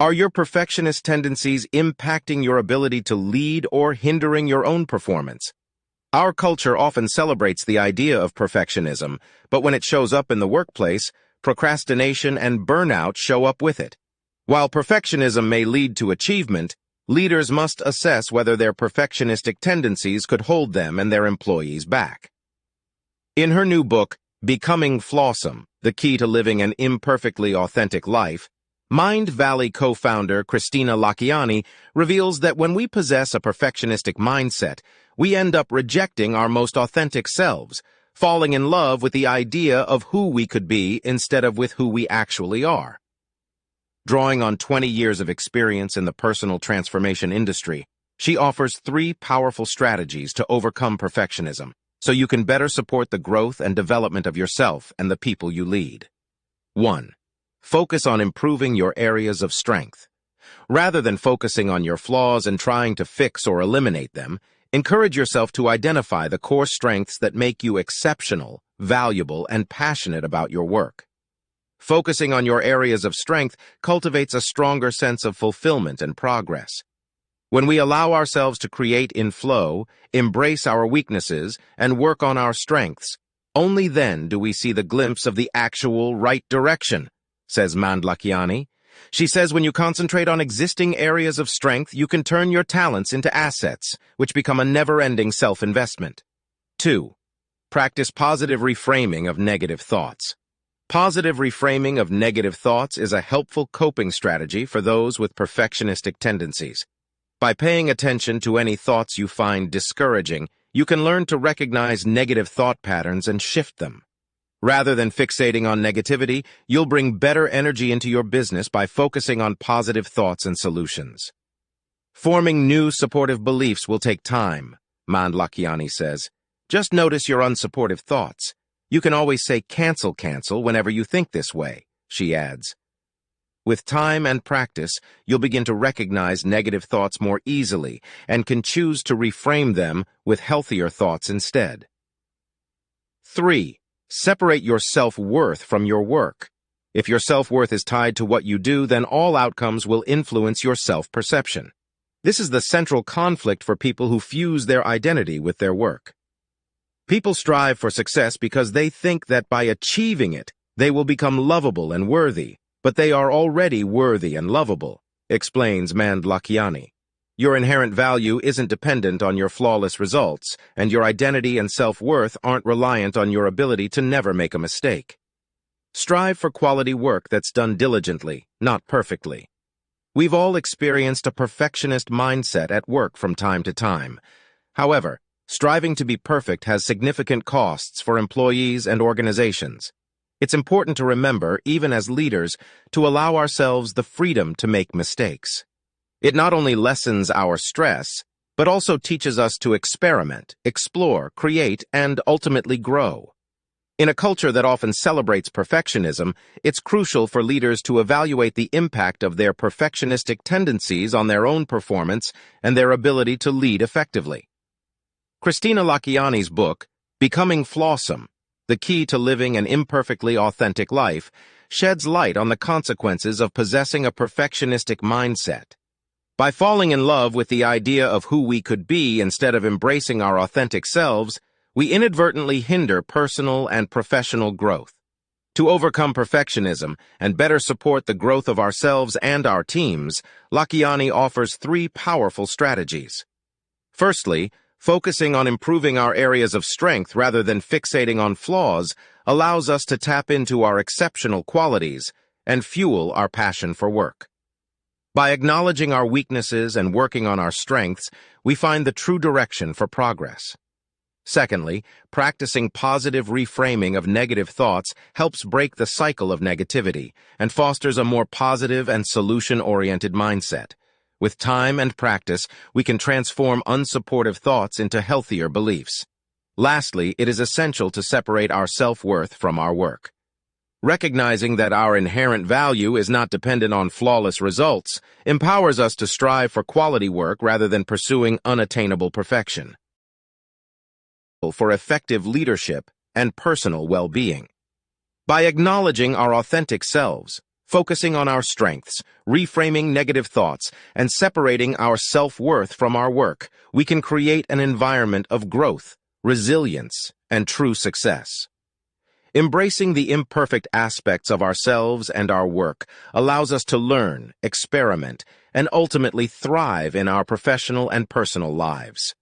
Are your perfectionist tendencies impacting your ability to lead or hindering your own performance? Our culture often celebrates the idea of perfectionism, but when it shows up in the workplace, procrastination and burnout show up with it. While perfectionism may lead to achievement, leaders must assess whether their perfectionistic tendencies could hold them and their employees back. In her new book, Becoming Flawsome: The Key to Living an Imperfectly Authentic Life, Mindvalley co-founder Christina Lacchiani reveals that when we possess a perfectionistic mindset, we end up rejecting our most authentic selves, falling in love with the idea of who we could be instead of with who we actually are. Drawing on 20 years of experience in the personal transformation industry, she offers 3 powerful strategies to overcome perfectionism, so you can better support the growth and development of yourself and the people you lead. 1. Focus on improving your areas of strength. Rather than focusing on your flaws and trying to fix or eliminate them, encourage yourself to identify the core strengths that make you exceptional, valuable, and passionate about your work. Focusing on your areas of strength cultivates a stronger sense of fulfillment and progress. When we allow ourselves to create in flow, embrace our weaknesses, and work on our strengths, only then do we see the glimpse of the actual right direction, says Lacchiani. She says when you concentrate on existing areas of strength, you can turn your talents into assets, which become a never-ending self-investment. 2. Practice positive reframing of negative thoughts. Positive reframing of negative thoughts is a helpful coping strategy for those with perfectionistic tendencies. By paying attention to any thoughts you find discouraging, you can learn to recognize negative thought patterns and shift them. Rather than fixating on negativity, you'll bring better energy into your business by focusing on positive thoughts and solutions. Forming new supportive beliefs will take time, Lacchiani says. Just notice your unsupportive thoughts. You can always say cancel whenever you think this way, she adds. With time and practice, you'll begin to recognize negative thoughts more easily and can choose to reframe them with healthier thoughts instead. 3. Separate your self-worth from your work. If your self-worth is tied to what you do, then all outcomes will influence your self-perception. This is the central conflict for people who fuse their identity with their work. People strive for success because they think that by achieving it, they will become lovable and worthy, but they are already worthy and lovable, explains Lacchiani. Your inherent value isn't dependent on your flawless results, and your identity and self-worth aren't reliant on your ability to never make a mistake. Strive for quality work that's done diligently, not perfectly. We've all experienced a perfectionist mindset at work from time to time. However, striving to be perfect has significant costs for employees and organizations. It's important to remember, even as leaders, to allow ourselves the freedom to make mistakes. It not only lessens our stress, but also teaches us to experiment, explore, create, and ultimately grow. In a culture that often celebrates perfectionism, it's crucial for leaders to evaluate the impact of their perfectionistic tendencies on their own performance and their ability to lead effectively. Christina Lacchiani's book, Becoming Flawsome: The Key to Living an Imperfectly Authentic Life, sheds light on the consequences of possessing a perfectionistic mindset. By falling in love with the idea of who we could be instead of embracing our authentic selves, we inadvertently hinder personal and professional growth. To overcome perfectionism and better support the growth of ourselves and our teams, Lacchiani offers 3 powerful strategies. Firstly, focusing on improving our areas of strength rather than fixating on flaws allows us to tap into our exceptional qualities and fuel our passion for work. By acknowledging our weaknesses and working on our strengths, we find the true direction for progress. Secondly, practicing positive reframing of negative thoughts helps break the cycle of negativity and fosters a more positive and solution-oriented mindset. With time and practice, we can transform unsupportive thoughts into healthier beliefs. Lastly, it is essential to separate our self-worth from our work. Recognizing that our inherent value is not dependent on flawless results empowers us to strive for quality work rather than pursuing unattainable perfection. For effective leadership and personal well-being. By acknowledging our authentic selves, Focusing on our strengths, reframing negative thoughts, and separating our self-worth from our work, we can create an environment of growth, resilience, and true success. Embracing the imperfect aspects of ourselves and our work allows us to learn, experiment, and ultimately thrive in our professional and personal lives.